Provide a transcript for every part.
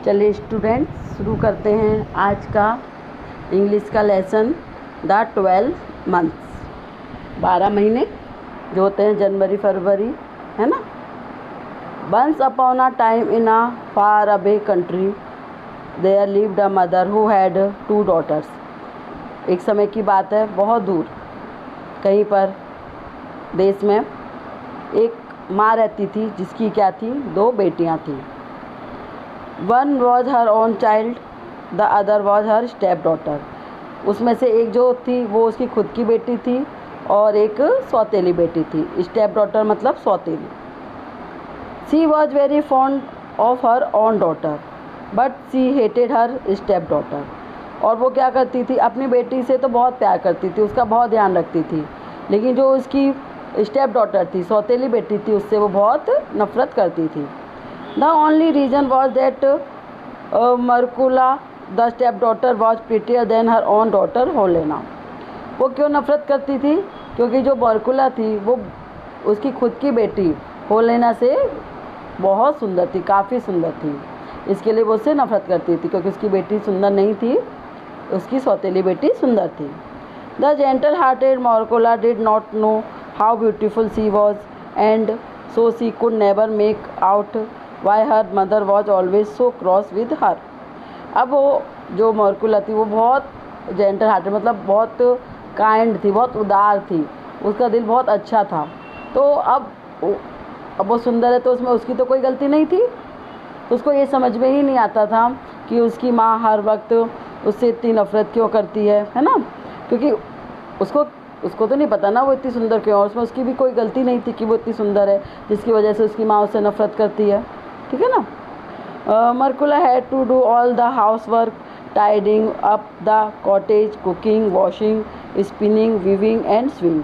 चलिए स्टूडेंट्स, शुरू करते हैं आज का इंग्लिश का लेसन। द 12 मंथ्स, 12 महीने जो होते हैं, जनवरी फरवरी, है ना। Once upon a time in a far away country there lived a mother who had 2 daughters. एक समय की बात है, बहुत दूर कहीं पर देश में एक माँ रहती थी जिसकी क्या थी, 2 बेटियाँ थीं। One was her own child, the other was her step daughter. उसमें से एक जो थी वो उसकी खुद की बेटी थी और एक सौतेली बेटी थी। स्टेप डॉटर मतलब सौतेली। She was very fond of her own daughter but she hated her step daughter. और वो क्या करती थी, अपनी बेटी से तो बहुत प्यार करती थी, उसका बहुत ध्यान रखती थी, लेकिन जो उसकी स्टेप डॉटर थी, सौतेली बेटी थी, उससे वो बहुत नफरत करती थी। The only reason was that Marcula, the stepdaughter, was prettier than her own daughter Helena. वो क्यों नफरत करती थी? क्योंकि जो मर्कुला थी वो उसकी खुद की बेटी हेलेना से बहुत सुंदर थी, काफ़ी सुंदर थी। इसके लिए वो उससे नफरत करती थी, क्योंकि उसकी बेटी सुंदर नहीं थी, उसकी सौतेली बेटी सुंदर थी। The gentle-hearted Marcula did not know how beautiful she was, and so she could never make out why her mother was always so cross with her. अब वो जो मर्कुला थी वो बहुत जेंटल हार्टेड मतलब बहुत काइंड थी, बहुत उदार थी, उसका दिल बहुत अच्छा था। तो अब वो सुंदर है तो उसमें उसकी तो कोई गलती नहीं थी, तो उसको ये समझ में ही नहीं आता था कि उसकी माँ हर वक्त उससे इतनी नफरत क्यों करती है ना। क्योंकि उसको तो नहीं पता ना वो इतनी सुंदर क्यों, और उसमें उसकी भी कोई गलती नहीं थी कि वो इतनी सुंदर है जिसकी वजह से उसकी माँ उससे नफरत करती है, ठीक है ना। Markula had to do all the house work, tidying up the cottage, cooking, washing, spinning, weaving and sewing.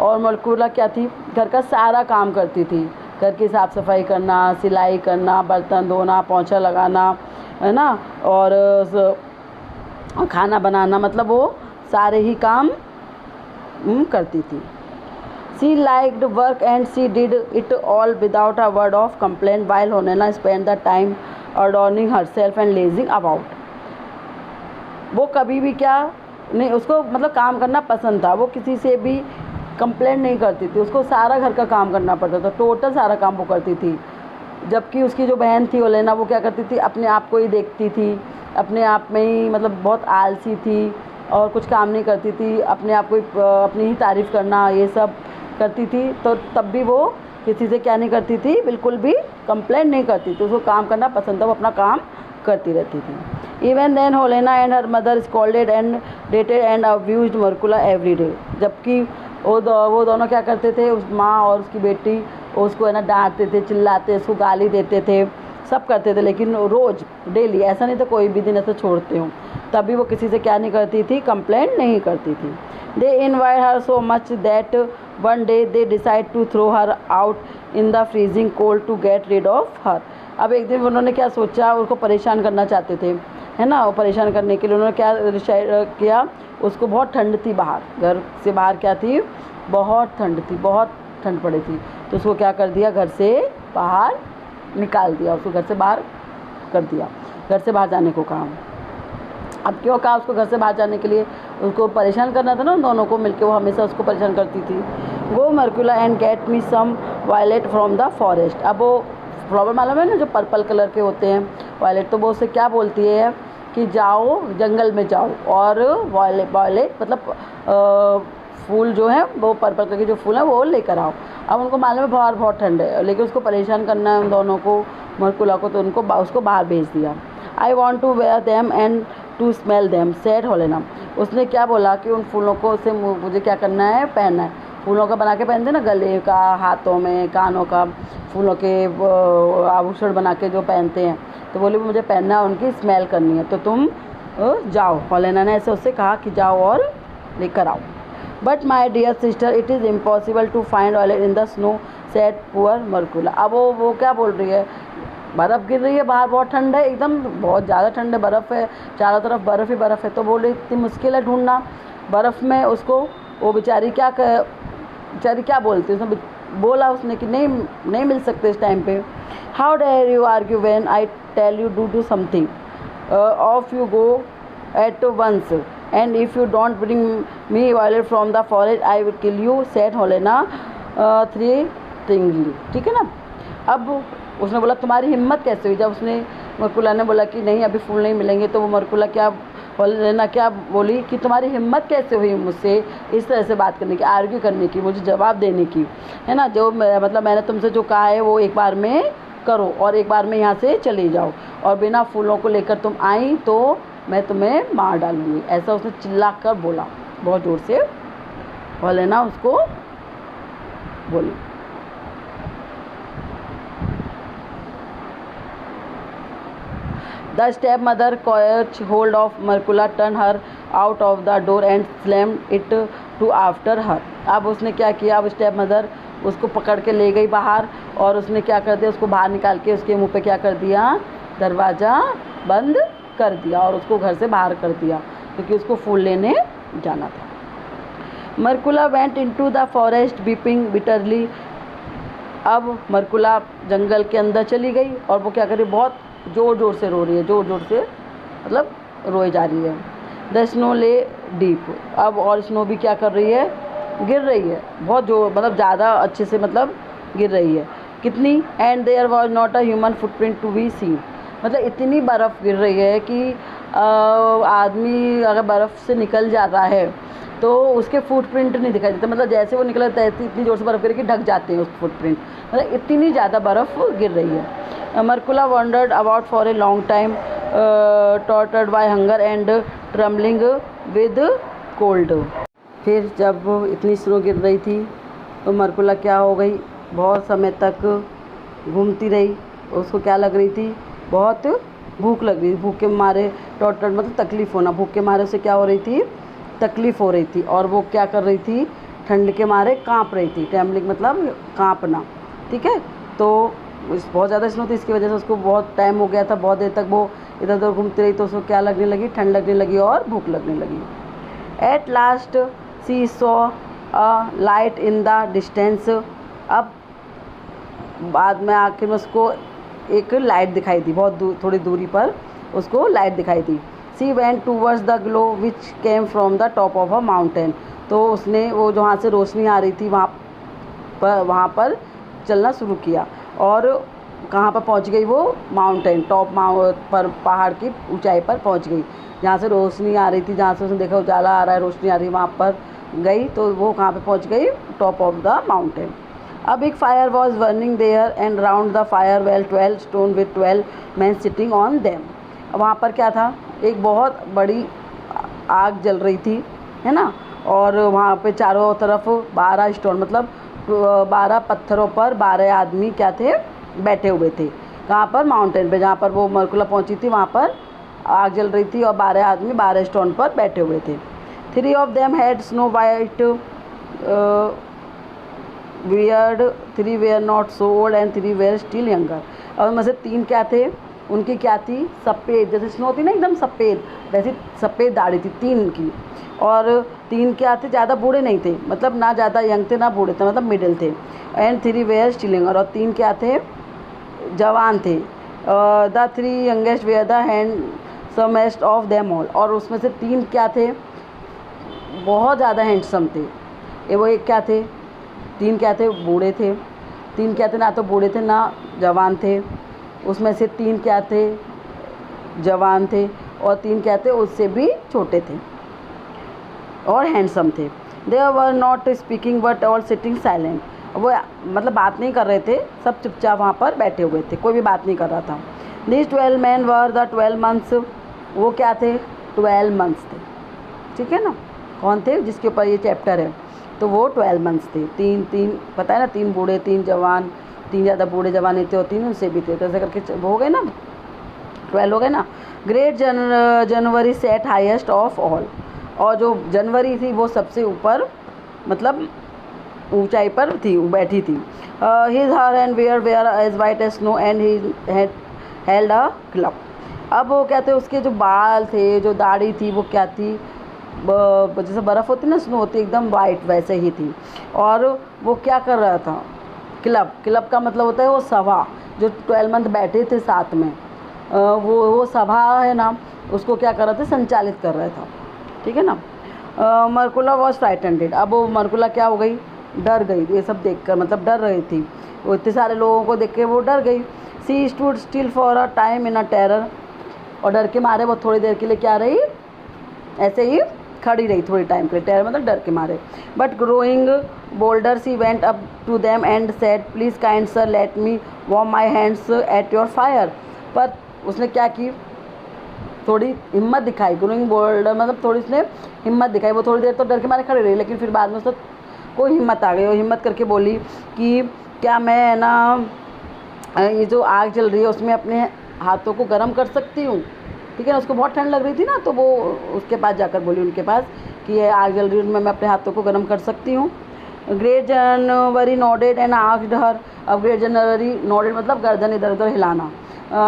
और मर्कुला क्या थी, घर का सारा काम करती थी, घर की साफ़ सफाई करना, सिलाई करना, बर्तन धोना, पोंछा लगाना, है ना, और खाना बनाना, मतलब वो सारे ही काम करती थी। She liked work and she did it all without a word of complaint, while Helena spent the time adorning herself and lazing about. वो कभी भी क्या नहीं, उसको मतलब काम करना पसंद था, वो किसी से भी कंप्लेंट नहीं करती थी, उसको सारा घर का काम करना पड़ता था, टोटल सारा काम वो करती थी। जबकि उसकी जो बहन थी हेलेना, वो क्या करती थी, अपने आप को ही देखती थी, अपने आप में ही मतलब बहुत आलसी थी और कुछ काम नहीं करती थी, अपने आप को अपनी ही तारीफ़ करना ये सब करती थी। तो तब भी वो किसी से क्या नहीं करती थी, बिल्कुल भी कंप्लेंट नहीं करती थी, उसको काम करना पसंद था, वो अपना काम करती रहती थी। Even then Helena and her mother scolded and hated and abused Markula every day. जबकि वो दोनों क्या करते थे, उस माँ और उसकी बेटी उसको है ना डांटते थे, चिल्लाते, उसको गाली देते थे, सब करते थे, लेकिन रोज़ डेली, ऐसा नहीं था कोई भी दिन ऐसा छोड़ते हूँ, तभी वो किसी से क्या नहीं करती थी, कंप्लेंट नहीं करती थी। They envied her so much that one day they decide to throw her out in the freezing cold to get rid of her. अब एक दिन उन्होंने क्या सोचा, उसको परेशान करना चाहते थे, है ना, वो परेशान करने के लिए उन्होंने क्या डिसाइड किया, उसको बहुत ठंड थी बाहर, घर से बाहर क्या थी, बहुत ठंड थी, बहुत ठंड पड़ी थी, तो उसको क्या कर दिया, घर से बाहर निकाल दिया, उसको घर से बाहर कर दिया, घर से बाहर जाने को कहा। अब क्यों कहा उसको घर से बाहर जाने के लिए, उसको परेशान करना था ना, उन दोनों को मिलके वो हमेशा उसको परेशान करती थी। Go Markula and get me some violet from the forest. अब वो फ्लावर मालूम है ना, जो पर्पल कलर के होते हैं वायलेट, तो वो उससे क्या बोलती है कि जाओ जंगल में जाओ और वायलेट मतलब फूल जो है वो पर्पल कलर के जो फूल हैं वो लेकर आओ। अब उनको मालूम है बाहर बहुत ठंड है, लेकिन उसको परेशान करना है उन दोनों को, मर्कुला को, तो उसको बाहर भेज दिया। I want to wear them and to smell them said Helena. उसने क्या बोला कि उन फूलों को से मुझे क्या करना है, पहनना है, फूलों का बना के पहनते ना, गले का, हाथों में, कानों का, फूलों के आभूषण बना के जो पहनते हैं, तो बोले मुझे पहनना है, उनकी स्मेल करनी है, तो तुम जाओ। हेलेना ने ऐसे उससे कहा कि जाओ और लेकर आओ। But my dear sister it is impossible to find violet in the snow said poor Markula. अब वो क्या बोल रही है, बर्फ़ गिर रही है बाहर, बहुत ठंड है, एकदम बहुत ज़्यादा ठंड है, बर्फ़ है चारों तरफ, बर्फ़ ही बर्फ़ है, तो बोले इतनी मुश्किल है ढूंढना बर्फ़ में उसको। वो बेचारी क्या बोलती, उसने बोला उसने कि नहीं मिल सकते इस टाइम पे। How dare you argue when I tell you do something, off you go at once, and if you don't bring me violet from the forest I will kill you, said Holena threateningly. ठीक है ना। अब उसने बोला तुम्हारी हिम्मत कैसे हुई। जब उसने मरकुला ने बोला कि नहीं अभी फूल नहीं मिलेंगे, तो वो मरकुला क्या होलेना क्या बोली कि तुम्हारी हिम्मत कैसे हुई मुझसे इस तरह से बात करने की, आर्ग्यू करने की, मुझे जवाब देने की, है ना। जो मतलब मैंने तुमसे जो कहा है वो एक बार में करो और एक बार में यहाँ से चले जाओ, और बिना फूलों को लेकर तुम आई तो मैं तुम्हें मार डालूँगी। ऐसा उसने चिल्ला कर बोला, बहुत ज़ोर से होलेना उसको बोली। The stepmother caught hold of Markula, turned her out of the door and slammed it to after her. अब उसने क्या किया, अब स्टेप मदर उसको पकड़ के ले गई बाहर, और उसने क्या कर दिया, उसको बाहर निकाल के उसके मुंह पे क्या कर दिया, दरवाज़ा बंद कर दिया और उसको घर से बाहर कर दिया, क्योंकि उसको फूल लेने जाना था। Markula went into the forest weeping bitterly. अब मरकुला जंगल के अंदर चली गई और वो क्या कर रही, बहुत ज़ोर ज़ोर से रो रही है, ज़ोर ज़ोर से मतलब रोए जा रही है। The snow lay deep. अब और स्नो भी क्या कर रही है, गिर रही है, बहुत जो मतलब ज़्यादा अच्छे से मतलब गिर रही है। कितनी, and there was not a human footprint to be seen. मतलब इतनी बर्फ़ गिर रही है कि आदमी अगर बर्फ़ से निकल जाता है तो उसके फुटप्रिंट नहीं दिखाई देते, मतलब जैसे वो निकलता है इतनी ज़ोर से बर्फ़ गिर के ढक जाते हैं उसके फुटप्रिंट, मतलब इतनी ज़्यादा बर्फ़ गिर रही है। Markula wandered about for a long time, tortured by hunger and trembling with cold. फिर जब इतनी स्नो गिर रही थी तो मरकुला क्या हो गई, बहुत समय तक घूमती रही। उसको क्या लग रही थी, बहुत भूख लग रही थी, भूख के मारे टॉर्चर्ड मतलब तकलीफ़ होना, भूख के मारे उसे क्या हो रही थी, तकलीफ़ हो रही थी, और वो क्या कर रही थी, ठंड के मारे काँप रही थी। ट्रेम्बलिंग मतलब काँपना। ठीक है। तो बहुत ज़्यादा स्नो थी, इसकी वजह से उसको बहुत टाइम हो गया था, बहुत देर तक वो इधर उधर घूमती रही, तो उसको क्या लगने लगी, ठंड लगने लगी और भूख लगने लगी। At last she saw a light in the distance. अब बाद में आखिर में उसको एक लाइट दिखाई दी, बहुत थोड़ी दूरी पर उसको लाइट दिखाई दी। She went towards the glow which came from the top of a mountain. तो उसने वो जहाँ से रोशनी आ रही थी वहाँ पर चलना शुरू किया, और कहाँ पर पहुँच गई वो, माउंटेन टॉप पर, पहाड़ की ऊंचाई पर पहुँच गई, जहाँ से रोशनी आ रही थी, जहाँ से उसने देखा उजाला आ रहा है, रोशनी आ रही है, वहाँ पर गई। तो वो कहाँ पे पहुँच गई, top of the mountain. A big fire was burning there and round the fire well 12 stone with 12 man sitting on them. वहाँ पर क्या था, एक बहुत बड़ी आग जल रही थी, है ना, और वहाँ पे चारों तरफ 12 स्टोन मतलब 12 पत्थरों पर 12 आदमी क्या थे, बैठे हुए थे। कहाँ पर, माउंटेन पे, जहाँ पर वो मरकुला पहुँची थी वहाँ पर आग जल रही थी और 12 आदमी 12 स्टोन पर बैठे हुए थे। 3 of them had snow white beard, 3 were not so old and 3 were still younger. और उनमें से 3 क्या थे, उनकी क्या थी, सफ़ेद, जैसे स्नो थी ना एकदम सफ़ेद, वैसी सफ़ेद दाढ़ी थी 3 की। और 3 क्या थे, ज़्यादा बूढ़े नहीं थे, मतलब ना ज़्यादा यंग थे ना बूढ़े थे, मतलब मिडिल थे। एंड 3 वेयर स्टिल यंगर, और 3 क्या थे, जवान थे। The 3 youngest were the handsomest of them all. और उसमें से 3 क्या थे, बहुत ज़्यादा हैंडसम थे। वो एक क्या थे, 3 क्या थे, बूढ़े थे। 3 क्या थे, ना तो बूढ़े थे ना जवान थे। उसमें से 3 क्या थे, जवान थे, और 3 क्या थे, उससे भी छोटे थे और हैंडसम थे। They were not speaking but all sitting silent. वो मतलब बात नहीं कर रहे थे, सब चुपचाप वहाँ पर बैठे हुए थे, कोई भी बात नहीं कर रहा था। These 12 man were the 12 months. वो क्या थे, 12 मंथ्स थे। ठीक है ना, कौन थे, जिसके ऊपर ये चैप्टर है, तो वो 12 मंथ्स थे। 3 पता है ना, 3 बूढ़े 3 जवान, 3 ज़्यादा बूढ़े जवान नहीं थे और 3 उनसे भी थे, तो ऐसे करके वो हो गए ना, 12 हो गए ना। Great January set highest of all. और जो जनवरी थी वो सबसे ऊपर मतलब ऊंचाई पर थी, बैठी थी। His hair and were as white as snow and he held a club. अब वो क्या थे, उसके जो बाल थे, जो दाढ़ी थी, वो क्या थी, जैसे बर्फ़ होती ना, स्नो होती, एकदम वाइट वैसे ही थी। और वो क्या कर रहा था, क्लब का मतलब होता है वो सभा, जो 12 मंथ बैठे थे साथ में, वो सभा है ना, उसको क्या कर रहा था, संचालित कर रहा था। ठीक है ना। मरकुला वॉज फ्राइटेंडेड। अब वो मरकुला क्या हो गई, डर गई ये सब देखकर, मतलब डर रही थी वो, इतने सारे लोगों को देख के वो डर गई। सी stood still for a time in a terror. और डर के मारे वो थोड़ी देर के लिए क्या रही, ऐसे ही खड़ी रही थोड़ी टाइम के लिए, टेरर मतलब डर के मारे। But growing bolder she went up to them and said please kind sir let me warm my hands at your fire. पर उसने क्या की, थोड़ी हिम्मत दिखाई। ग्रोइंग बोल्डर मतलब थोड़ी उसने हिम्मत दिखाई। वो थोड़ी देर तो डर के मारे खड़ी रही, लेकिन फिर बाद में उसको कोई हिम्मत आ गई। वो हिम्मत करके बोली कि क्या मैं ना ये जो आग जल रही है उसमें अपने हाथों को गर्म कर सकती हूँ। ठीक है ना, उसको बहुत ठंड लग रही थी ना, तो वो उसके पास जाकर बोली उनके पास कि ये आग जल रही है, मैं अपने हाथों को गर्म कर सकती हूँ। Great January nodded and asked हर। अब ग्रेट जनवरी नोडेड मतलब गर्दन इधर उधर हिलाना,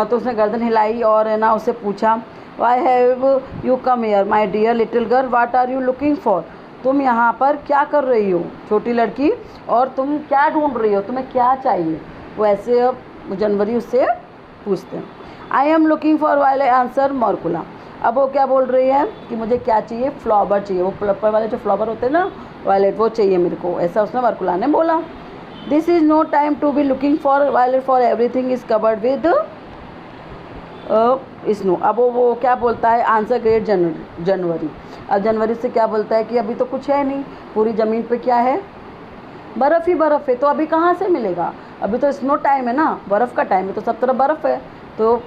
तो उसने गर्दन हिलाई और है ना उससे पूछा why have you come here my dear little girl, what are you looking for. तुम यहाँ पर क्या कर रही हो छोटी लड़की, और तुम क्या ढूंढ रही हो, तुम्हें क्या चाहिए। वो ऐसे अब जनवरी उससे पूछते हैं। I am looking for violet answer Markula. अब वो क्या बोल रही है कि मुझे क्या चाहिए, फ्लावर चाहिए, वो फ्लावर वाले जो फ्लावर होते हैं ना वायलेट, वो चाहिए मेरे को, ऐसा उसने मरकुला ने बोला। This is no time to be looking for violet for everything is covered with snow. अब वो क्या बोलता है, आंसर ग्रेट जनवरी। अब जनवरी से क्या बोलता है कि अभी तो कुछ है नहीं, पूरी ज़मीन पे क्या है, बर्फ़ ही बर्फ़ है, तो अभी कहाँ से मिलेगा, अभी तो स्नो टाइम है ना, बर्फ़ का टाइम है, तो सब तरफ बर्फ़ है, तो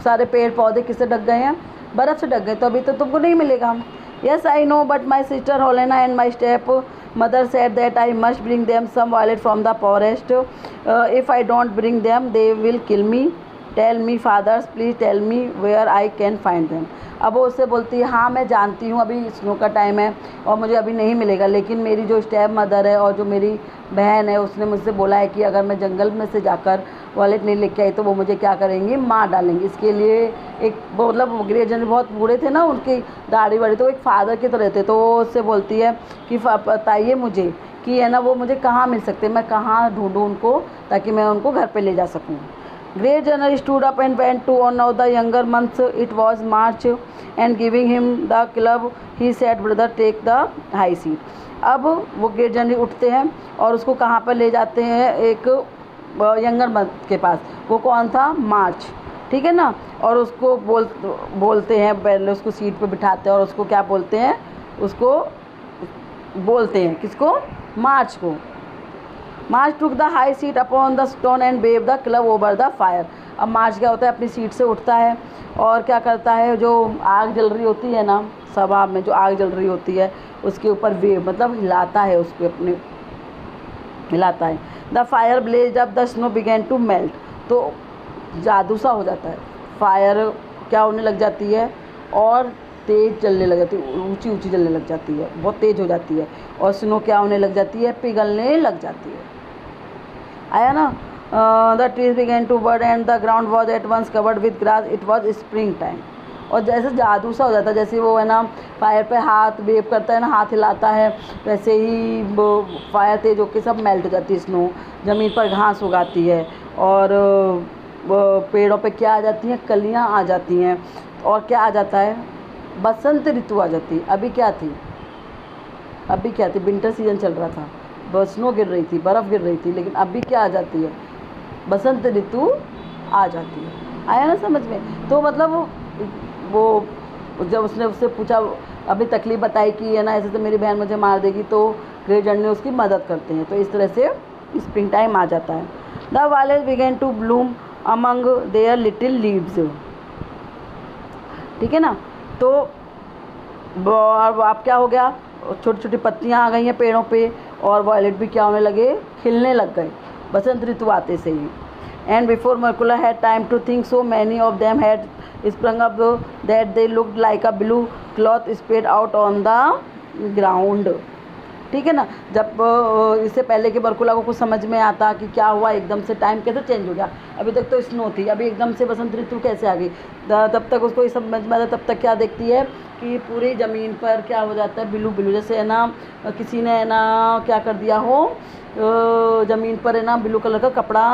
सारे पेड़ पौधे किससे ढक गए हैं, बर्फ़ से ढक गए, तो अभी तो तुमको नहीं मिलेगा। Yes I know but my sister Holena and my step mother said that I must bring them some violet from the forest, if I don't bring them they will kill me, tell me fathers please tell me where I can find them. अब वो उससे बोलती है हाँ मैं जानती हूँ अभी स्नो का टाइम है और मुझे अभी नहीं मिलेगा, लेकिन मेरी जो स्टेप मदर है और जो मेरी बहन है उसने मुझसे बोला है कि अगर मैं जंगल में से जाकर वॉलेट नहीं लेके आई तो वो मुझे क्या करेंगी, मार डालेंगी। इसके लिए एक मतलब ग्रेट जनवरी बहुत बूढ़े थे ना, उनकी दाढ़ी वाड़ी, तो एक फादर की तरह थे, तो वो उससे बोलती है कि बताइए मुझे कि है ना वो मुझे कहाँ मिल सकते हैं, मैं कहाँ ढूंढूँ उनको ताकि मैं उनको घर पर ले जा सकूँ। Great January stood up and went to one of the younger months. It was March, and giving him the club, he said, "Brother, take the high seat." अब वो ग्रेट जनवरी उठते हैं और उसको कहाँ पर ले जाते हैं, एक यंगर मंथ के पास। वो कौन था, मार्च, ठीक है ना। और उसको बोलते हैं, पहले उसको सीट पे बिठाते हैं और उसको क्या बोलते हैं, उसको बोलते हैं किसको, मार्च को। March took the high seat upon the stone and wave the club over the fire. अब मार्च क्या होता है, अपनी सीट से उठता है और क्या करता है, जो आग जल रही होती है ना, सभा में जो आग जल रही होती है उसके ऊपर वेव मतलब हिलाता है, उसको अपने हिलाता है। The fire blaze up the snow began to melt. तो जादू सा हो जाता है, फायर क्या होने लग जाती है और तेज़ जलने लग जाती है, ऊंची ऊंची जलने लग जाती है, बहुत तेज़ हो जाती है। और स्नो क्या होने लग जाती है, पिघलने लग जाती है। आया ना। The trees began to bud and the ground was at once covered with grass, it was spring time. और जैसे जादू सा हो जाता है, जैसे वो है ना फायर पे हाथ वेव करता है ना, हाथ हिलाता है, वैसे ही वो फायर तेज होकर सब मेल्ट हो जाती है स्नो, ज़मीन पर घास उगाती है और पेड़ों पे क्या आ जाती हैं, कलियाँ आ जाती हैं, और क्या आ जाता है, बसंत ऋतु आ जाती है। अभी क्या थी, विंटर सीजन चल रहा था, स्नो गिर रही थी, बर्फ़ गिर रही थी, लेकिन अभी क्या आ जाती है, बसंत ऋतु आ जाती है। आया ना समझ में। तो मतलब वो जब उसने उससे पूछा, अभी तकलीफ़ बताई कि है ना ऐसे तो मेरी बहन मुझे मार देगी, तो ग्रेट जनवरी उसकी मदद करते हैं, तो इस तरह से स्प्रिंग टाइम आ जाता है। The violets began to bloom among their little leaves, ठीक है ना। तो अब क्या हो गया, छोटी छोटी पत्तियाँ आ गई हैं पेड़ों पे और वायलेट भी क्या होने लगे, खिलने लग गए बसंत ऋतु आते से ही। And before Markula had time to think so many of them had sprung up that they looked like a blue cloth spread out on the ground, ठीक है ना। जब इससे पहले कि मरकुला को कुछ समझ में आता कि क्या हुआ, एकदम से टाइम कैसे चेंज हो गया, अभी तक तो स्नो थी, अभी एकदम से बसंत ऋतु कैसे आ गई, तब तक उसको ये समझ में आता। तब तक क्या देखती है कि पूरी ज़मीन पर क्या हो जाता है, ब्लू ब्लू, जैसे है ना किसी ने है ना क्या कर दिया हो, ज़मीन पर है ना ब्लू कलर का कपड़ा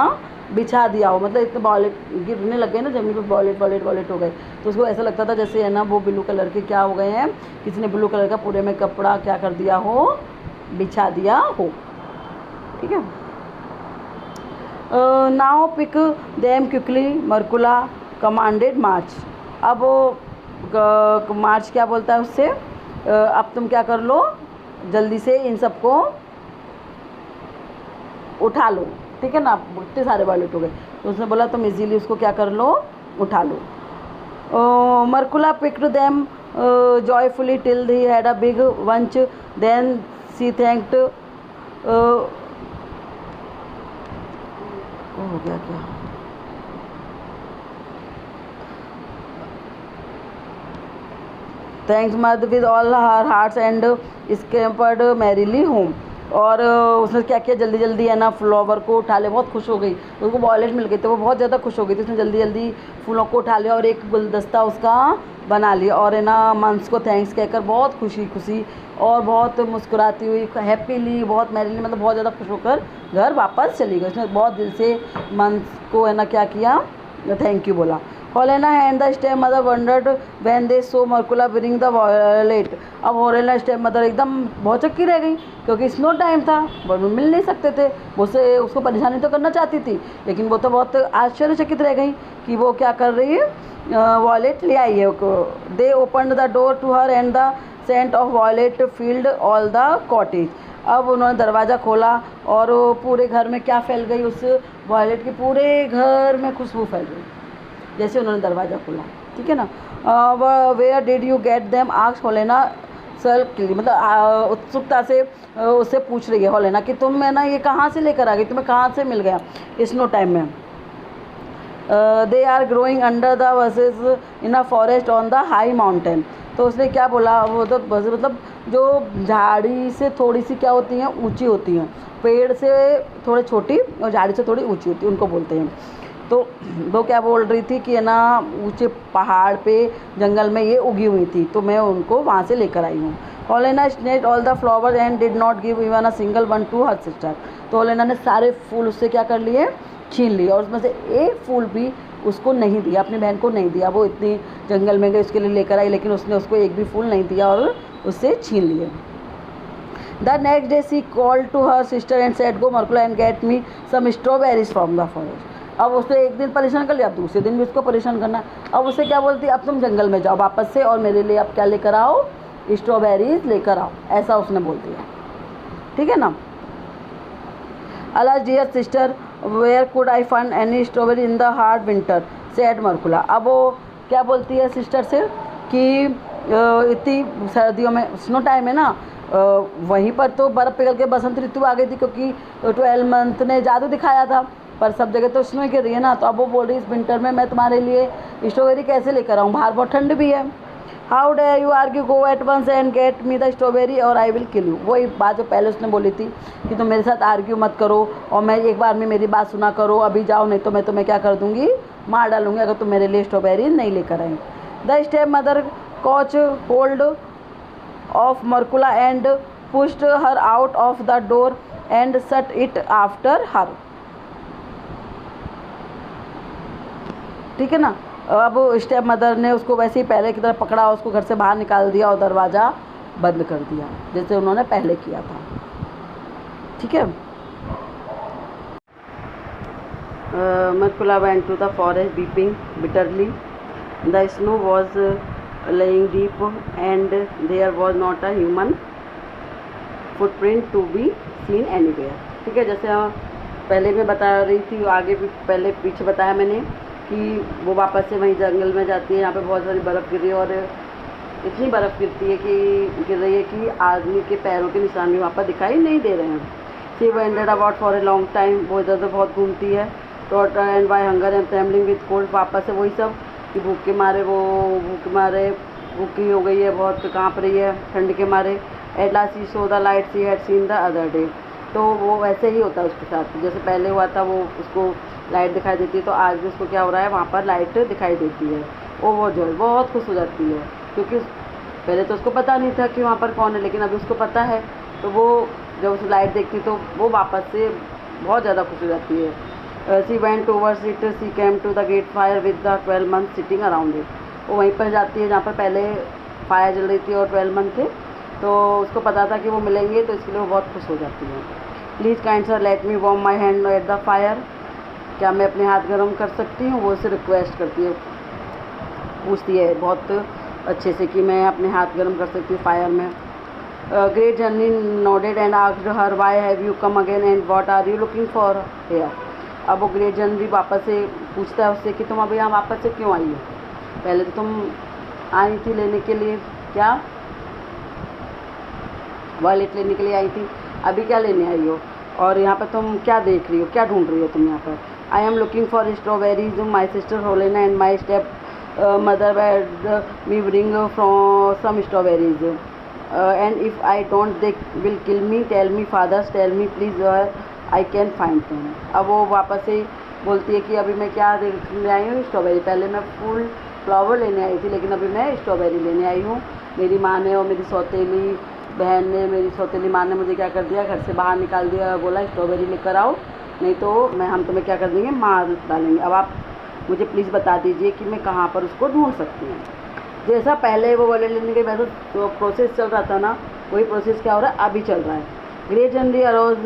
बिछा दिया हो, मतलब इतने वॉलेट गिरने लग गए ना जमीन पे, वॉलेट वॉलेट वॉलेट हो गए, तो उसको ऐसा लगता था जैसे है ना वो ब्लू कलर के क्या हो गए हैं, किसी ने ब्लू कलर का पूरे में कपड़ा क्या कर दिया हो, बिछा दिया हो। ठीक है। Now pick them quickly Markula commanded March. अब मार्च क्या बोलता है उससे, अब तुम क्या कर लो, जल्दी से इन सबको उठा लो। ठीक है ना, इतने सारे वॉलेट हो गए, तो उसने बोला तुम इजीली उसको क्या कर लो, उठा लो। Markula picked them joyfully till he had a big bunch, then she thanked, हो गया क्या, थैंक्स मद with all her hearts and scampered merrily home. और उसने क्या किया, जल्दी जल्दी है ना फ्लावर को उठा लिया, बहुत खुश हो गई, उसको वॉलेट मिल गई तो वो बहुत ज़्यादा खुश हो गई थी, उसने जल्दी जल्दी फूलों को उठा लिया और एक गुलदस्ता उसका बना लिया, और है ना मंस को थैंक्स कहकर बहुत खुशी खुशी और बहुत मुस्कुराती हुई, हैप्पीली, बहुत मैरीली, मतलब बहुत ज़्यादा खुश होकर घर वापस चली गई। उसने बहुत दिल से मंस को है ना क्या किया, थैंक यू बोला। Holena and the step mother wondered when they saw Markula bring the violet. अब होलेना स्टेप मदर एकदम बहुत चक्की रह गई, क्योंकि स्नो टाइम था, वो मिल नहीं सकते थे, वो से उसको परेशानी तो करना चाहती थी, लेकिन वो तो बहुत आश्चर्यचकित रह गई कि वो क्या कर रही है, वॉलेट ले आई है। They open the door to her and the scent of violet filled all the cottage. अब उन्होंने दरवाज़ा खोला और पूरे घर में क्या फैल गई, उस वॉलेट के पूरे घर में खुशबू फैल गई जैसे उन्होंने दरवाज़ा खोला। ठीक है ना। Where did you get them, asked Holena sulkily, मतलब उत्सुकता से उससे पूछ रही है होलेना कि तुम है ना ये कहाँ से लेकर आ गई, तुम्हें कहाँ से मिल गया स्नो टाइम में। They are growing under the verses in a forest on the high mountain. तो उसने क्या बोला, वो तो मतलब जो झाड़ी से थोड़ी सी क्या होती हैं, ऊंची होती हैं, पेड़ से थोड़े छोटी और झाड़ी से थोड़ी ऊंची होती है, उनको बोलते हैं। तो वो क्या बोल रही थी कि है ना ऊंचे पहाड़ पे जंगल में ये उगी हुई थी, तो मैं उनको वहाँ से लेकर आई हूँ। Holena snatched all the flower and did not give even a single one to her sister. तो होलेना ने सारे फूल उससे क्या कर लिए, छीन लिए, और उसमें से एक फूल भी उसको नहीं दिया, अपनी बहन को नहीं दिया। वो इतनी जंगल में गई उसके लिए लेकर आई, लेकिन उसने उसको एक भी फूल नहीं दिया और उससे छीन लिए। The next day she called to her sister and said go Markula and get me some strawberries from the forest. अब उसने एक दिन परेशान कर लिया, अब दूसरे दिन भी उसको परेशान करना। अब उसे क्या बोलती, अब तुम जंगल में जाओ वापस से और मेरे लिए अब क्या लेकर आओ, स्ट्रॉबेरीज लेकर आओ, ऐसा उसने बोल दिया। ठीक है ना। Alas dear sister where could I find any strawberry in the hard winter said Markula. अब वो क्या बोलती है सिस्टर से कि इतनी सर्दियों में, स्नो टाइम है ना, वहीं पर तो बर्फ़ पिघल के बसंत ऋतु आ गई थी, क्योंकि 12 मंथ ने जादू दिखाया था, पर सब जगह तो स्नो ही गिर रही है ना। तो अब वो बोल रही इस विंटर में मैं तुम्हारे लिए स्ट्रॉबेरी कैसे लेकर आऊँ, बाहर बहुत ठंड भी है। How dare you argue, go at once and get me the strawberry or I will kill you. वही बात जो पहले उसने बोली थी कि तुम मेरे साथ आर्ग्यू मत करो और मैं एक बार में मेरी बात सुना करो, अभी जाओ नहीं तो मैं तुम्हें क्या कर दूँगी, मार डालूँगी अगर तुम मेरे लिए स्ट्रॉबेरी नहीं लेकर आई। The step mother caught hold of Markula and pushed her out of the door and shut it after her. ठीक है ना। अब स्टेप मदर ने उसको वैसे ही पहले की तरह पकड़ा, उसको घर से बाहर निकाल दिया और दरवाज़ा बंद कर दिया जैसे उन्होंने पहले किया था। ठीक है। Markula went to the forest weeping bitterly, the snow was laying deep and there was not a human footprint to be seen anywhere। ठीक है। जैसे पहले मैं बता रही थी, आगे भी पहले पीछे बताया मैंने कि वो वापस से वहीं जंगल में जाती है, यहाँ पे बहुत सारी बर्फ़ गिर रही है और इतनी बर्फ़ गिरती है कि गिर रही है कि आदमी के पैरों के निशान भी वहाँ पर दिखाई नहीं दे रहे हैं। She wandered about for a long time, वो इधर उधर बहुत घूमती है। Tortured and by hunger and trembling with cold, वापस से वही सब कि भूख के मारे भूखी हो गई है, बहुत काँप रही है ठंड के मारे। At last she so the light she had seen the other day. तो वो वैसे ही होता है उसके साथ, जैसे पहले हुआ था, वो उसको लाइट दिखाई देती है, तो आज भी उसको क्या हो रहा है, वहाँ पर लाइट दिखाई देती है। वो जो है बहुत खुश हो जाती है, क्योंकि पहले तो उसको पता नहीं था कि वहाँ पर कौन है, लेकिन अभी उसको पता है। तो वो जब उस लाइट देखती तो वो वापस से बहुत ज़्यादा खुश हो जाती है। She went towards it, she came to the great fire with the 12 month sitting around it. वो वहीं पर जाती है जहाँ पर पहले फायर जल रही थी और 12 मंथ थे, तो उसको पता था कि वो मिलेंगे, तो इसके लिए वो बहुत खुश हो जाती है। Please kind sir let me warm my hand at the fire, क्या मैं अपने हाथ गर्म कर सकती हूँ? वो उसे रिक्वेस्ट करती है, पूछती है बहुत अच्छे से कि मैं अपने हाथ गर्म कर सकती हूँ फायर में। ग्रेट जर्नी nodded and asked her why have you come again and what are you looking for here. अब वो ग्रेट जर्नी वापस से पूछता है उससे कि तुम अभी यहाँ वापस से क्यों आई हो? पहले तो तुम आई थी लेने के लिए, क्या वॉलेट लेने के लिए आई थी, अभी क्या लेने आई हो? और यहाँ पर तुम क्या देख रही हो, क्या ढूंढ रही हो तुम यहाँ पर? I am looking for strawberries, my sister Holena and my step mother had me bring from some strawberries, and if I don't they will kill me. Tell me fathers, tell me please where I can find them। अब वो वापस से बोलती है कि अभी मैं क्या लेने आई हूँ? स्ट्रॉबेरी। पहले मैं फूल फ्लावर लेने आई थी, लेकिन अभी मैं स्ट्रॉबेरी लेने आई हूँ। मेरी माँ ने और मेरी सौतेली बहन ने, मेरी सौतेली माँ ने मुझे क्या कर दिया, घर से बाहर निकाल दिया, बोला स्ट्रॉबेरी लेकर आओ, नहीं तो हम तुम्हें क्या कर देंगे, मार डालेंगे। अब आप मुझे प्लीज़ बता दीजिए कि मैं कहाँ पर उसको ढूंढ सकती हूँ। जैसा पहले वो वॉलेट लेने के वैसा तो प्रोसेस चल रहा था ना, वही प्रोसेस क्या हो रहा है, अभी चल रहा है। Great January arose,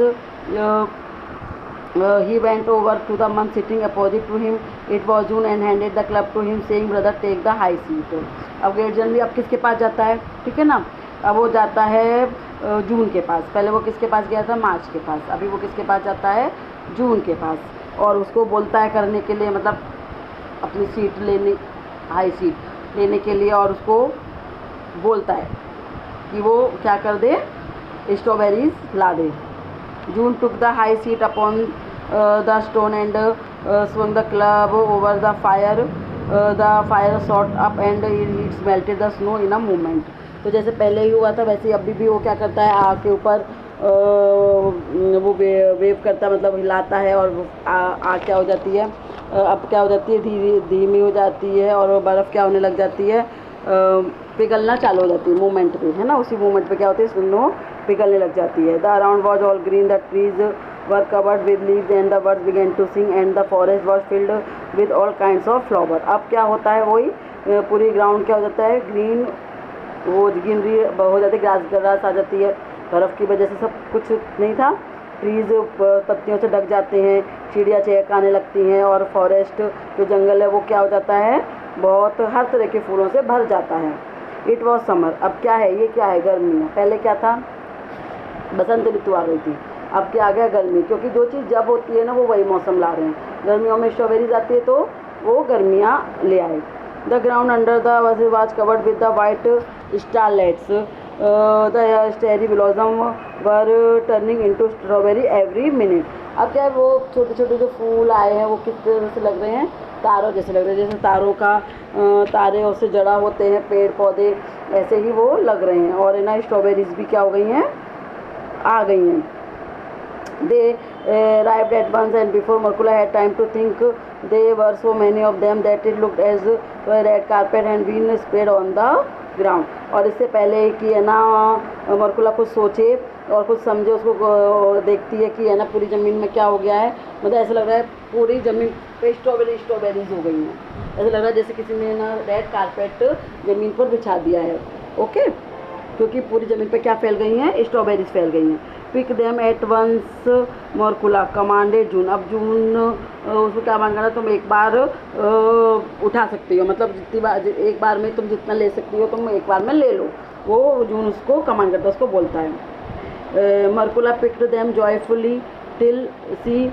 he went over to the month sitting opposite to him, it was June and handed the club to him saying brother take the high seat. अब ग्रेट जनरली अब किसके पास जाता है, ठीक है ना, अब वो जाता है जून के पास। पहले वो किसके पास गया था, मार्च के पास, अभी वो किसके पास जाता है, जून के पास, और उसको बोलता है करने के लिए, मतलब अपनी सीट लेने, हाई सीट लेने के लिए, और उसको बोलता है कि वो क्या कर दे, स्ट्रॉबेरीज ला दे। June took the high seat upon the stone and swung the club over the fire, the fire shot up and it melted the snow in a moment। तो जैसे पहले ही हुआ था वैसे अभी भी वो क्या करता है, आग के ऊपर वो वेव करता है, मतलब हिलाता है, और आग क्या हो जाती है, अब क्या हो जाती है, धीमी हो जाती है, और बर्फ़ क्या होने लग जाती है, पिघलना चालू हो जाती है मूवमेंट पे, है ना, उसी मूवमेंट पे क्या होती है, स्नो पिघलने लग जाती है। The around was all green, the trees were covered with leaves and the birds began to sing and the forest was filled with all kinds of flower. अब क्या होता है, वही पूरी ग्राउंड क्या हो जाता है, ग्रीन, वो ग्रीनरी हो जाती है, ग्रास आ जाती है, बर्फ़ की वजह से सब कुछ नहीं था, ट्रीज़ पत्तियों से ढक जाते हैं, चिड़िया चहकाने लगती हैं, और फॉरेस्ट जो जंगल है वो क्या हो जाता है, बहुत हर तरह के फूलों से भर जाता है। इट वॉज समर, अब क्या है, ये क्या है, गर्मी है। पहले क्या था, बसंत ऋतु आ गई थी, अब क्या आ गया, गर्मी, क्योंकि जो चीज़ जब होती है ना वो वही मौसम ला रहे हैं। गर्मियों में स्ट्रॉबेरीज आती है तो वो गर्मियाँ ले आए। The ground under the was covered with the white starlets, the starry blossoms were turning into strawberry every minute. अब क्या है, वो छोटे छोटे जो फूल आए हैं वो किस तरह से लग रहे हैं, तारों जैसे लग रहे हैं, जैसे तारों का तारे उससे जड़ा होते हैं पेड़ पौधे, ऐसे ही वो लग रहे हैं। और ना स्ट्रॉबेरीज भी क्या हो गई हैं, आ गई हैं। They arrived at once and before Markula had time to think, there were so many of them that it looked as though a red carpet had been spread on the ground। और इससे पहले कि है ना मरकुला कुछ सोचे और कुछ समझे, उसको देखती है कि है ना पूरी ज़मीन में क्या हो गया है, मतलब ऐसा लग रहा है पूरी ज़मीन पे स्ट्रॉबेरीज हो गई हैं, ऐसा लग रहा है जैसे किसी ने ना रेड कारपेट ज़मीन पर बिछा दिया है। ओके, क्योंकि पूरी ज़मीन पे क्या फैल गई हैं, स्ट्रॉबेरीज फैल गई हैं। Pick them at once Markula commanded June. अब जून उसको क्या मांग रहा है, तुम एक बार उठा सकती हो, मतलब जितनी बार, एक बार में तुम जितना ले सकती हो तुम एक बार में ले लो, वो जून उसको कमांड करता है, उसको बोलता है। Markula picked them joyfully till she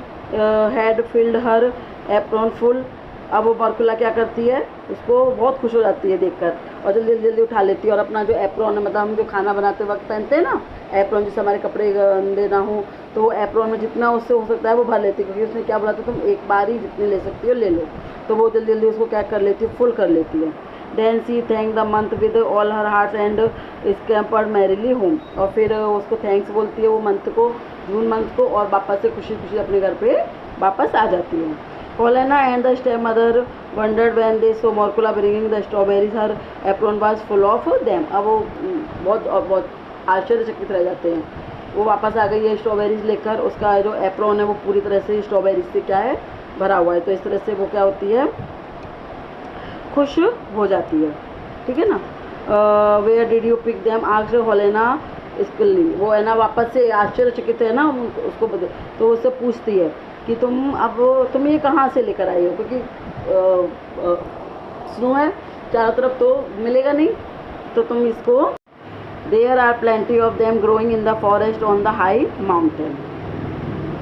had filled her apron full. अब वो मरकुला क्या करती है, उसको बहुत खुश हो जाती है देखकर, और जल्दी जल्दी उठा लेती है, और अपना जो एप्रॉन है, मतलब हम जो खाना बनाते वक्त पहनते हैं ना एप्रॉन, जिससे हमारे कपड़े गंदे ना हो, तो वो एप्रॉन में जितना उससे हो सकता है वो भर लेती है, क्योंकि उसने क्या बोला था, तुम एक बार ही जितनी ले सकती हो ले लो, तो वो जल्दी जल्दी उसको क्या कर लेती है, फुल कर लेती है। Then she thank the month with all her heart and scampered merrily home. और फिर उसको थैंक्स बोलती है वो मंथ को, जून मंथ को, और वापस से खुशी खुशी अपने घर पे वापस आ जाती है। Helena and the stepmother wondered when they saw Markula bringing the strawberries. Her apron was full of them। अब वो बहुत आश्चर्यचकित रह जाते हैं। वो वापस आ गई है स्ट्रॉबेरीज लेकर, उसका जो एप्रॉन है वो पूरी तरह से स्ट्रॉबेरीज से क्या है, भरा हुआ है, तो इस तरह से वो क्या होती है, खुश हो जाती है। ठीक है ना। Where did you pick them asked Helena sulkily, वो है ना वापस से आश्चर्यचकित है ना उसको तो उससे पूछती है कि तुम ये कहाँ से लेकर आई हो, क्योंकि स्नो है चारों तरफ तो मिलेगा नहीं, तो तुम इसको there are plenty of them growing in the forest on the high mountain.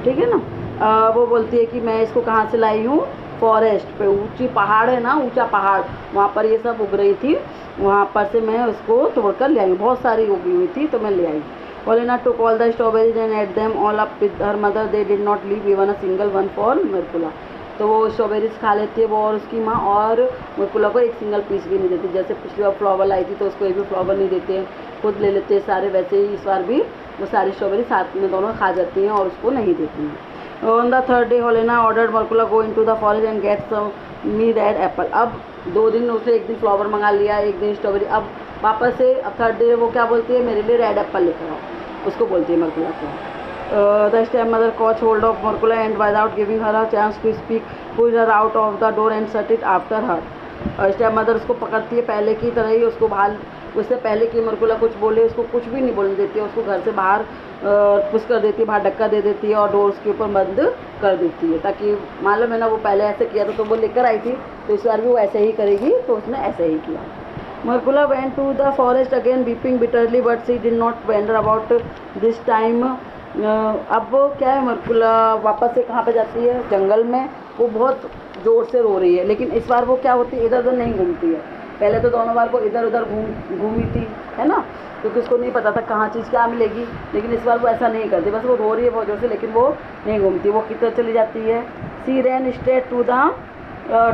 ठीक है ना। वो बोलती है कि मैं इसको कहाँ से लाई हूँ, फॉरेस्ट पे, ऊंची पहाड़ है ना, ऊंचा पहाड़, वहाँ पर ये सब उग रही थी, वहाँ पर से मैं उसको तोड़कर ले आई, बहुत सारी उगी हुई थी तो मैं ले आई। Helena took all the strawberries and ate them all up with her mother. They did not leave even a single one for Merkula. तो वो स्ट्रॉबेरीज खा लेती है वो और उसकी माँ, और मरकुला को एक सिंगल पीस भी नहीं देती। जैसे पिछली बार फ्लावर लाई थी तो उसको एक भी फ्लावर नहीं देते हैं, खुद ले लेते हैं सारे, वैसे ही इस बार भी वो सारी स्ट्रॉबेरी साथ में दोनों खा जाती हैं और उसको नहीं देती हैं। On the third day Helena ordered Markula go into the forest and get some me red apple. अब 2 दिन उसने, एक दिन फ्लावर मंगा लिया, एक दिन स्ट्रॉबेरी, अब वापस से अब थर्ड डे वो क्या बोलती है, मेरे लिए रेड एप्पल लेकर आओ, उसको बोलती है मरकुला को। The step mother caught hold of Markula and without giving her a chance to speak push her out of the door and shut it after her. Stepmother उसको पकड़ती है पहले की तरह ही, उसको बाहर, उससे पहले कि मरकुला कुछ बोले उसको कुछ भी नहीं बोलने देती है, उसको घर से बाहर पुश कर देती है, बाहर धक्का दे देती है और डोर्स के ऊपर बंद कर देती है, ताकि मालूम है ना वो पहले ऐसे किया था तो वो लेकर आई थी, तो इस बार भी वो ऐसे ही करेगी, तो उसने ऐसे ही किया। Merkula went to the forest again weeping bitterly but she did not wander about this time. अब वो क्या है, मरकुला वापस से कहाँ पे जाती है, जंगल में, वो बहुत ज़ोर से रो रही है, लेकिन इस बार वो क्या होती है, इधर उधर नहीं घूमती है। पहले तो दोनों बार वो इधर उधर घूमी थी, है ना, क्योंकि उसको नहीं पता था कहाँ चीज़ क्या मिलेगी, लेकिन इस बार वो ऐसा नहीं करती, बस वो रो रही है बहुत ज़ोर से, लेकिन वो नहीं घूमती, वो किधर चली जाती है। सी ran straight to the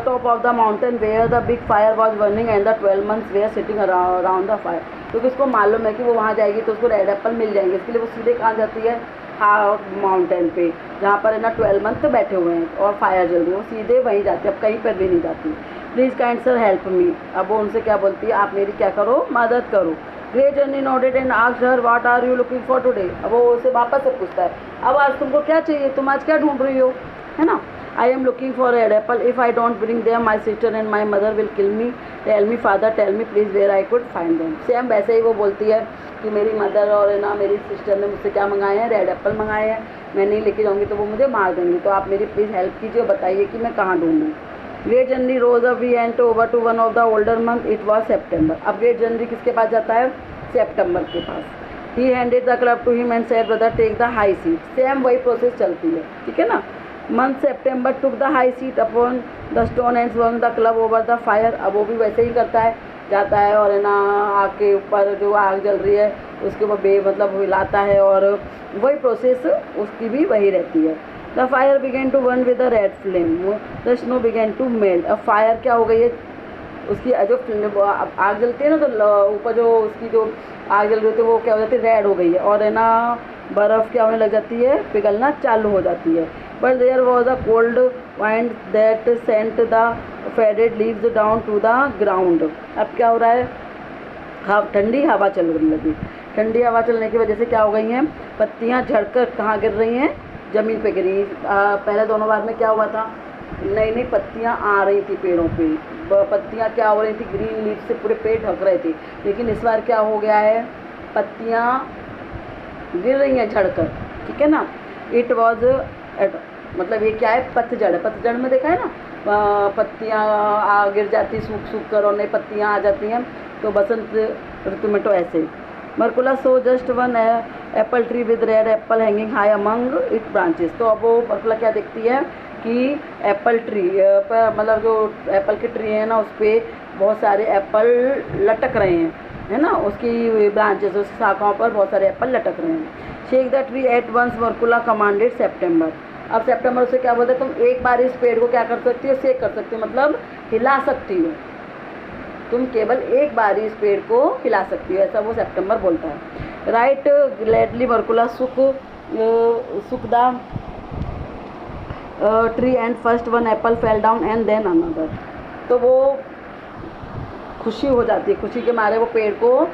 top of the mountain where the big fire was burning and the 12 months were sitting around the fire। क्योंकि उसको मालूम है कि वो वहाँ जाएगी तो उसको रेड एप्पल मिल जाएंगे, इसके लिए वो सीधे कहाँ जाती है, माउंटेन पे, जहाँ पर है ना 12 मंथ बैठे हुए हैं और फायर जल रही है, वो सीधे वहीं जाती है, अब कहीं पर भी नहीं जाती। Please kind sir help me, अब वो उनसे क्या बोलती है, आप मेरी क्या करो, मदद करो। ग्रे जर्नी nodded and asked her what are you looking for today. अब वो उसे वापस से पूछता है, अब आज तुमको क्या चाहिए, तुम आज क्या ढूंढ रही हो, है ना। I am looking for red apple. If I don't bring them, my sister and my mother will kill me. Tell me father, tell me please where I could find them. Same वैसे ही वो बोलती है कि मेरी mother और है ना मेरी सिस्टर ने मुझसे क्या मंगाए हैं, रेड एप्पल मंगाए हैं, मैं नहीं लेके जाऊँगी तो वो मुझे मार देंगी, तो आप मेरी प्लीज़ हेल्प कीजिए और बताइए कि मैं कहाँ ढूँढूँ। Great January rose up went over to one of the older month, it was September. अब ग्रेट जनरली किसके पास जाता है, सेप्टेम्बर के पास। He handed the club to him and said brother take the high seat. Same वही process चलती है, ठीक है ना। Month September took the high seat upon the stone and swung the club over the fire. अब वो भी वैसे ही करता है, जाता है और है ना आग के ऊपर जो आग जल रही है उसके ऊपर मतलब हिलाता है, और वही प्रोसेस उसकी भी वही रहती है। The fire began to burn with the red flame, the snow began to melt. अब फायर क्या हो गई है, उसकी जो आग जलती है ना तो ऊपर जो उसकी जो आग जल रही होती है वो क्या हो जाती है, रेड हो गई है, और है ना बर्फ़ क्या होने लग जाती है, पिघलना चालू हो जाती है। But there was a cold wind that sent the faded leaves down to the ground. अब क्या हो रहा है, ठंडी हवा चल लगी, ठंडी हवा चलने की वजह से क्या हो गई हैं, पत्तियां झड़कर कहाँ गिर रही हैं, ज़मीन पे गिरी। पहले दोनों बार में क्या हुआ था, नई नई पत्तियां आ रही थी पेड़ों पे, पत्तियां क्या हो रही थी, ग्रीन लीफ से पूरे पेड़ ढक रहे थे, लेकिन इस बार क्या हो गया है, पत्तियां गिर रही हैं झड़कर, ठीक है ना। इट वॉज मतलब ये क्या है, पतझड़ है, पतझड़ में देखा है ना पत्तियां गिर जाती सूख सूख कर और नई पत्तियां आ जाती हैं, तो बसंत ऋतु में तो ऐसे ही। Markula saw just one apple tree with red apple hanging high among it branches. तो अब वो मरकुला क्या देखती है कि एप्पल ट्री पर, मतलब जो एप्पल की ट्री है ना उस पर बहुत सारे एप्पल लटक रहे हैं, है ना, उसकी ब्रांचेस, उसकी शाखाओं पर बहुत सारे एप्पल लटक रहे हैं। Shake the tree at once Markula commanded September. अब सेप्टेम्बर से क्या बोलते हैं, तुम एक बार इस पेड़ को क्या कर सकती हो, शेक कर सकती हो, मतलब हिला सकती हो, तुम केवल एक बार इस पेड़ को हिला सकती हो, ऐसा वो सेप्टेम्बर बोलता है। Right gladly Marushka shook the tree and first one apple fell down and then another. तो वो खुशी हो जाती है, खुशी के मारे वो पेड़ को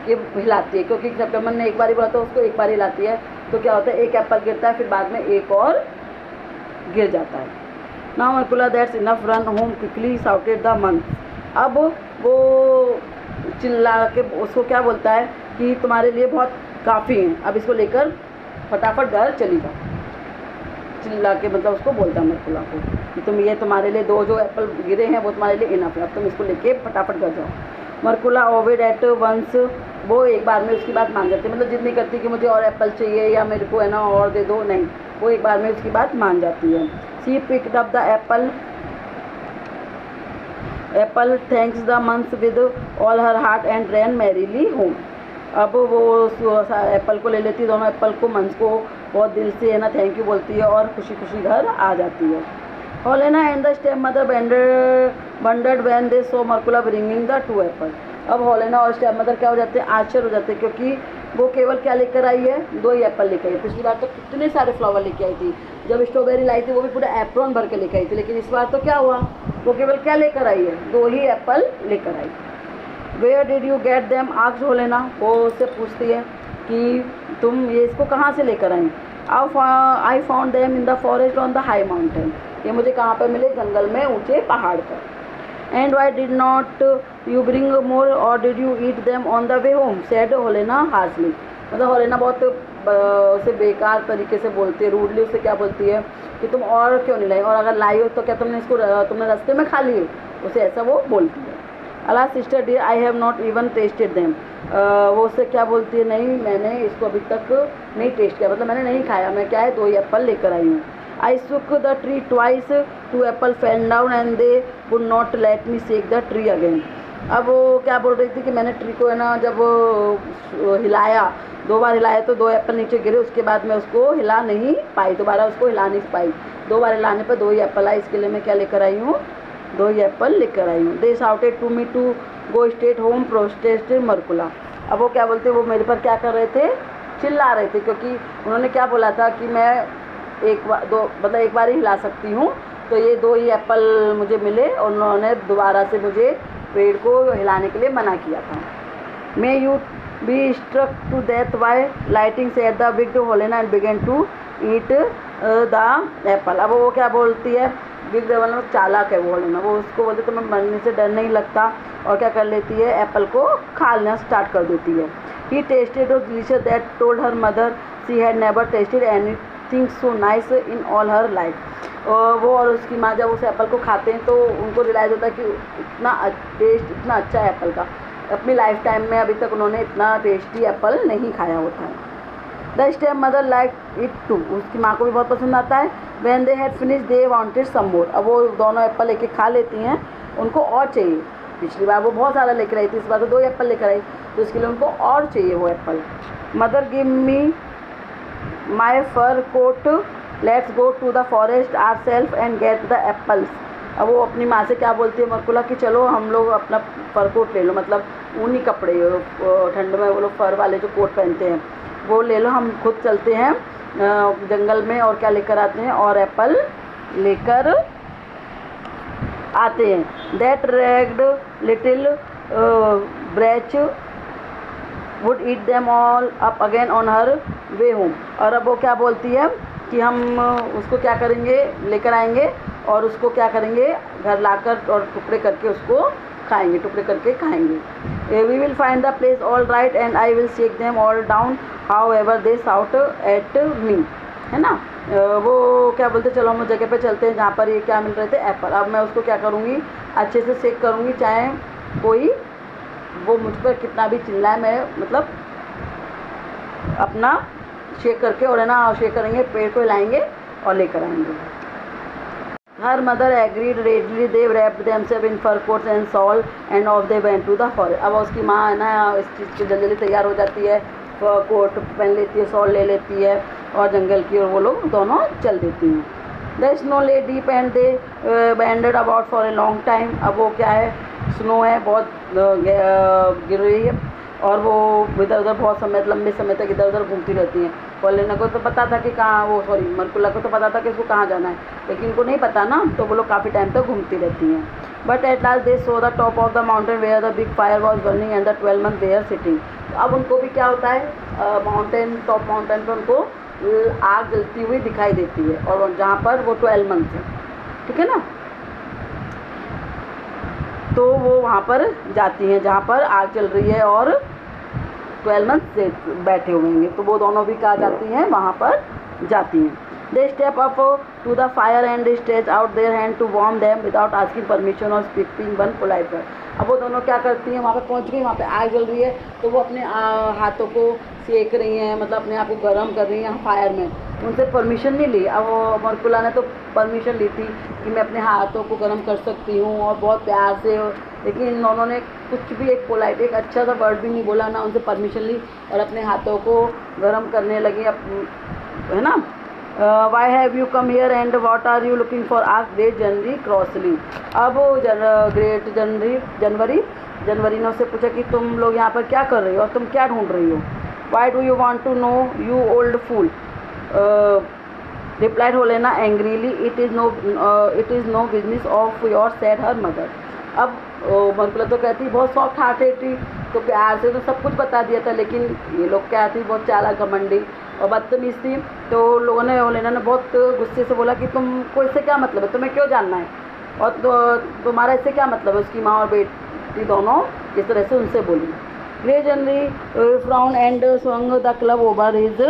ये हिलाती है, क्योंकि सेप्टेम्बर ने एक बार ही बोला था उसको, एक बार हिलाती है तो क्या होता है, एक एप्पल गिरता है, फिर बाद में एक और गिर जाता है। Now Markula that's enough run home quickly shouted the month. अब वो चिल्ला के उसको क्या बोलता है कि तुम्हारे लिए बहुत काफ़ी हैं, अब इसको लेकर फटाफट घर चली जाओ। चिल्ला के मतलब उसको बोलता है मरकुला को कि तुम ये तुम्हारे लिए 2 जो एप्पल गिरे हैं वो तुम्हारे लिए इनफ है, अब तुम इसको लेके फटाफट घर जाओ। मरकुला ओवेड एट वंस, वो एक बार में उसकी बात मान जाती है, मतलब जिद नहीं करती कि मुझे और एप्पल चाहिए या मेरे को है ना और दे दो, नहीं, वो एक बार में उसकी बात मान जाती है। She picked up the Apple thanks the month with all her heart and ran merrily home. अब वो एप्पल को ले लेती है, दोनों एप्पल को, मंथ को बहुत दिल से है ना थैंक यू बोलती है और खुशी खुशी घर आ जाती है। Holena and the step mother wondered when they saw Markula bringing the 2 apple. अब होलेना और स्टेप मदर क्या हो जाते हैं, आश्चर्य हो जाते हैं, क्योंकि वो केवल क्या लेकर आई है, 2 ही एप्पल लेकर आई। पिछली बार तो कितने सारे फ्लावर लेके आई थी, जब स्ट्रॉबेरी लाई थी वो भी पूरा एप्रॉन भर के लेकर आई थी, लेकिन इस बार तो क्या हुआ, वो केवल क्या लेकर आई है, 2 ही एप्पल लेकर आई। Where did you get them asked Holena, वो उससे पूछती है कि तुम ये इसको कहाँ से लेकर आई। I found them in the forest on the high mountain, ये मुझे कहाँ पर मिले, जंगल में ऊँचे पहाड़ पर। And why did not you bring more or did you eat them on the way home said Holena harshly. मतलब होलेना बहुत उसे बेकार तरीके से बोलती है, रूडली उसे क्या बोलती है कि तुम और क्यों नहीं लाई, और अगर लाई हो तो क्या तुमने रास्ते में खा लिए, उसे ऐसा वो बोलती है। Alas sister dear I have not even tasted them, वो उससे क्या बोलती है, नहीं मैंने इसको अभी तक नहीं टेस्ट किया, मतलब मैंने नहीं खाया, मैं क्या है 2 ही एप्पल लेकर आई हूँ। I shook the tree twice, 2 apple fell down and they would not let me shake the tree again। अब वो क्या बोल रही थी कि मैंने ट्री को है ना जब हिलाया, 2 बार हिलाया तो 2 एप्पल नीचे गिरे, उसके बाद मैं उसको हिला नहीं पाई, दोबारा उसको हिला नहीं पाई, 2 बार हिलाने पर 2 ही एप्पल आए, इसके लिए मैं क्या लेकर आई हूँ, 2 ही एप्पल लेकर आई हूँ। They shouted to me to go straight home protested Markula. अब वो क्या बोलते, वो मेरे पर क्या कर रहे थे, चिल्ला रहे थे, क्योंकि उन्होंने क्या बोला था कि मैं एक बार ही हिला सकती हूँ, तो ये 2 ही एप्पल मुझे मिले और उन्होंने दोबारा से मुझे पेड़ को हिलाने के लिए मना किया था। May you be struck to death by lightning said the wicked Holena and began to eat the apple. अब वो क्या बोलती है, विग्ड मतलब चालाक है वो होलेना, वो उसको बोलते तो मैं मरने से डर नहीं लगता, और क्या कर लेती है, एप्पल को खा लेना स्टार्ट कर देती है। He tasted delicious that told her mother she had never tasted anything so nice in all her life. वो और उसकी माँ जब उस एप्पल को खाते हैं तो उनको रियलाइज़ होता है कि इतना टेस्ट इतना अच्छा है एप्पल का, अपनी लाइफ टाइम में अभी तक उन्होंने इतना टेस्टी एप्पल नहीं खाया होता है। The step mother like it too, उसकी माँ को भी बहुत पसंद आता है। When they had finish they wanted some more, अब वो दोनों एप्पल लेके खा लेती हैं, उनको और चाहिए। पिछली बार वो बहुत सारा लेकर आई थी, इस बार तो 2 एप्पल लेकर आई, तो इसके लिए उनको और चाहिए वो apple. Mother give me my fur coat, let's go to the forest ourself and get the apples. अब वो अपनी माँ से क्या बोलती है मरकुला कि चलो हम लोग अपना फर कोट ले लो, मतलब ऊनी कपड़े, ठंड में वो लोग फर वाले जो कोट पहनते हैं वो ले लो, हम खुद चलते हैं जंगल में और क्या लेकर आते हैं, और एप्पल लेकर आते हैं। That ragged little brat would eat them all up again on her way home. और अब वो क्या बोलती है कि हम उसको क्या करेंगे, लेकर आएंगे और उसको क्या करेंगे, घर लाकर और टुकड़े करके उसको खाएंगे, टुकड़े करके खाएंगे। We will find the place all right and I will shake them all down however they shout at me, है ना। वो क्या बोलते, चलो हम उस जगह पे चलते हैं जहाँ पर ये क्या मिल रहे थे, एप्पल। अब मैं उसको क्या करूँगी, अच्छे से शेक करूँगी, चाहे कोई वो मुझ पर कितना भी चिल्लाए, मैं मतलब अपना शेक करके और है ना शेक करेंगे, पेड़ को हिलाएंगे और लेकर आएंगे। Her mother agreed readily, they wrapped themself in fur coats and shawl and off they went to the forest. अब उसकी माँ है ना इस चीज़ की जल्दी तैयार हो जाती है, कोट पहन लेती है, शॉल ले लेती है और जंगल की और वो लोग दोनों चल देती हैं। The snow lay deep and they बैंडेड about for a long time. अब वो क्या है, स्नो है, बहुत गिर रही है और वो इधर उधर बहुत समय, लंबे समय तक इधर उधर घूमती रहती हैं। होलेना को तो पता था कि कहाँ, वो सॉरी मरकुला को तो पता था कि उसको कहाँ जाना है, लेकिन उनको नहीं पता ना, तो वो लोग काफ़ी टाइम तक घूमती रहती हैं। But at last they saw the top of the mountain where the big fire was burning and the 12 month there sitting. अब उनको भी क्या होता है, माउंटेन, टॉप माउंटेन पर उनको आग जलती हुई दिखाई देती है, और जहाँ पर वो 12 मंथ है, ठीक है ना। तो वो वहाँ पर जाती हैं जहाँ पर आग चल रही है और 12 मंथ से बैठे हुए हैं, तो वो दोनों भी कहाँ जाती हैं, वहाँ पर जाती हैं। They step up to the fire and stretch out their hand to warm them without asking permission or speaking one polite word. अब वो दोनों क्या करती हैं, वहाँ पे पहुँच गई, वहाँ पे आग जल रही है, तो वो अपने हाथों को सेक रही हैं, मतलब अपने आप को गर्म कर रही हैं फायर में। उनसे परमिशन नहीं ली। अब मरकुला ने तो परमिशन ली थी कि मैं अपने हाथों को गर्म कर सकती हूँ और बहुत प्यार से, लेकिन उन्होंने कुछ भी एक पोलाइट, एक अच्छा सा वर्ड भी नहीं बोला, ना उनसे परमिशन ली और अपने हाथों को गर्म करने लगी, है ना। Why have you come here and what are you looking for asked great January crossly. अब ग्रेट जनवरी ने उससे पूछा कि तुम लोग यहाँ पर क्या कर रही हो और तुम क्या ढूंढ रही हो। Why do you want to know you old fool, replied Holena angrily, it is no business of your said her mother. अब मरकुला तो कहती बहुत सॉफ्ट हार्टेड थी, तो प्यार से तो सब कुछ बता दिया था, लेकिन ये लोग क्या थी, बहुत चालाक घमंडी और बदतमीज़ थी। तो लोगों ने, ओलेना ने बहुत गुस्से से बोला कि तुमको इससे क्या मतलब है, तुम्हें क्यों जानना है, और तो तुम्हारा इससे क्या मतलब है। उसकी माँ और बेटी दोनों इस तरह से उनसे बोली। Grey January frown and swung the club over his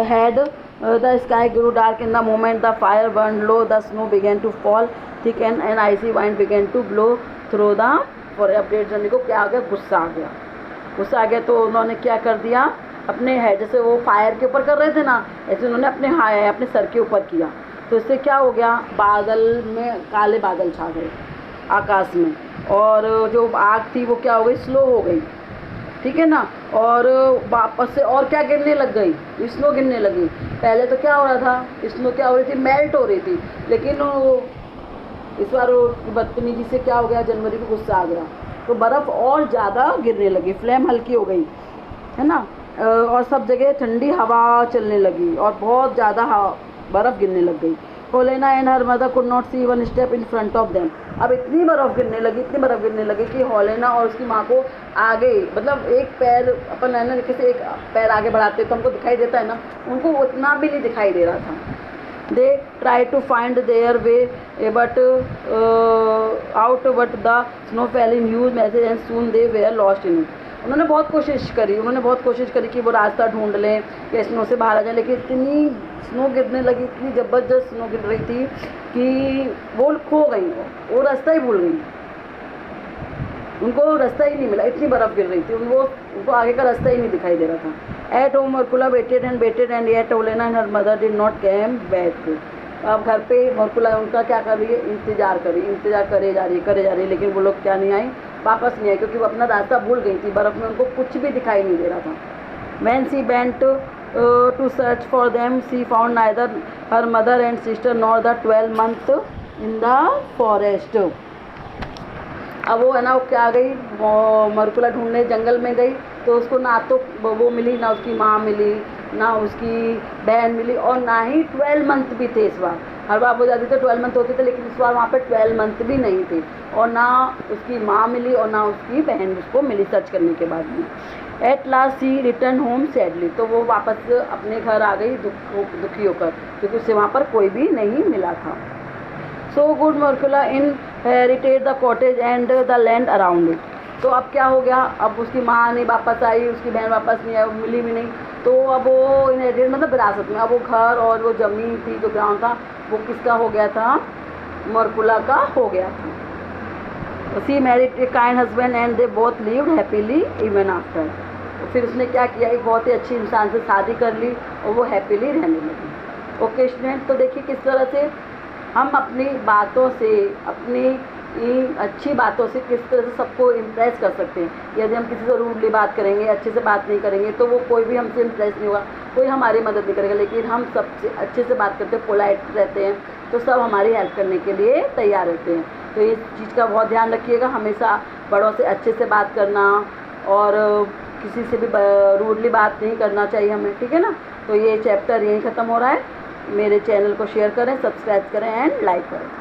head. The sky grew dark in the moment the fire burned low. The snow began to fall thick and icy wind began to blow through the forest. अपडेट जनवरी को क्या आ गया, गुस्सा आ गया। तो उन्होंने क्या कर दिया, अपने हेड से, वो फायर के ऊपर कर रहे थे ना, ऐसे उन्होंने अपने सर के ऊपर किया। तो इससे क्या हो गया, बादल में काले बादल छा गए आकाश में, और जो आग थी वो क्या हो गई, स्लो हो गई, ठीक है ना। और वापस से और क्या गिरने लग गई, स्नो गिरने लगी। पहले तो क्या हो रहा था, स्नो क्या हो रही थी, मेल्ट हो रही थी, लेकिन इस बार बदतमीजी से क्या हो गया, जनवरी को गुस्सा आ गया, तो बर्फ़ और ज़्यादा गिरने लगी, फ्लेम हल्की हो गई, है ना। और सब जगह ठंडी हवा चलने लगी और बहुत ज़्यादा बर्फ़ गिरने लग गई। Holena and her mother could not see one step in front of them. अब इतनी बर्फ़ गिरने लगी कि होलेना और उसकी माँ को आगे, मतलब एक पैर अपन है ना, जैसे एक पैर आगे बढ़ाते तो हमको दिखाई देता है ना, उनको उतना भी नहीं दिखाई दे रहा था। They try to find their way but out but the snow fell in huge masses and soon they were lost in it. उन्होंने बहुत कोशिश करी कि वो रास्ता ढूंढ लें या स्नो से बाहर आ जाए, लेकिन इतनी स्नो गिरने लगी, इतनी ज़बरदस्त स्नो गिर रही थी कि वो खो गई, वो रास्ता ही भूल गई, उनको रास्ता ही नहीं मिला, इतनी बर्फ़ गिर रही थी, उनको आगे का रास्ता ही नहीं दिखाई दे रहा था। At home Markula waited and yet Olena and her mother did not came back. अब घर पे मरकुला उनका क्या कर रही है, इंतज़ार करे जा रही, लेकिन वो लोग क्या नहीं आई, वापस नहीं आए, क्योंकि वो अपना रास्ता भूल गई थी, बर्फ़ में उनको कुछ भी दिखाई नहीं दे रहा था। When she went to search for them, she found neither her mother and sister nor the 12 month in the forest. अब वो है ना, वो क्या गई, वो मरकुला ढूंढने जंगल में गई, तो उसको ना तो वो मिली, ना उसकी माँ मिली, ना उसकी बहन मिली, और ना ही 12 मंथ भी थे इस बार। हर बार हो जाती थे 12 मंथ होते थे, लेकिन इस बार वहाँ पे 12 मंथ भी नहीं थे, और ना उसकी माँ मिली और ना उसकी बहन उसको मिली सर्च करने के बाद में। At last she return home sadly. तो वो वापस अपने घर आ गई दुखी होकर, क्योंकि उससे वहाँ पर कोई भी नहीं मिला था। So good Markula inherited the cottage and the land around it. तो अब क्या हो गया, अब उसकी माँ नहीं वापस आई, उसकी बहन वापस नहीं आई, मिली भी नहीं, तो अब वो इनहेरिटेड मतलब विरासत में, अब वो घर और वो ज़मीन थी, जो ग्राउंड था, वो किसका हो गया था, मरकुला का हो गया था। सी married a kind husband and they both lived happily even after. फिर उसने क्या किया, एक बहुत ही अच्छी इंसान से शादी कर ली और वो हैप्पीली रहने लगी। ओके स्टूडेंट, तो देखिए किस तरह से हम अपनी बातों से, अपनी अच्छी बातों से किस तरह से सबको इम्प्रेस कर सकते हैं। यदि हम किसी से रूडली बात करेंगे, अच्छे से बात नहीं करेंगे, तो वो कोई भी हमसे इम्प्रेस नहीं होगा, कोई हमारी मदद नहीं करेगा। लेकिन हम सबसे अच्छे से बात करते हैं, पोलाइट रहते हैं, तो सब हमारी हेल्प करने के लिए तैयार रहते हैं। तो इस चीज़ का बहुत ध्यान रखिएगा, हमेशा बड़ों से अच्छे से बात करना और किसी से भी रूडली बात नहीं करना चाहिए हमें, ठीक है ना। तो ये चैप्टर यहीं ख़त्म हो रहा है। मेरे चैनल को शेयर करें, सब्सक्राइब करें एंड लाइक करें।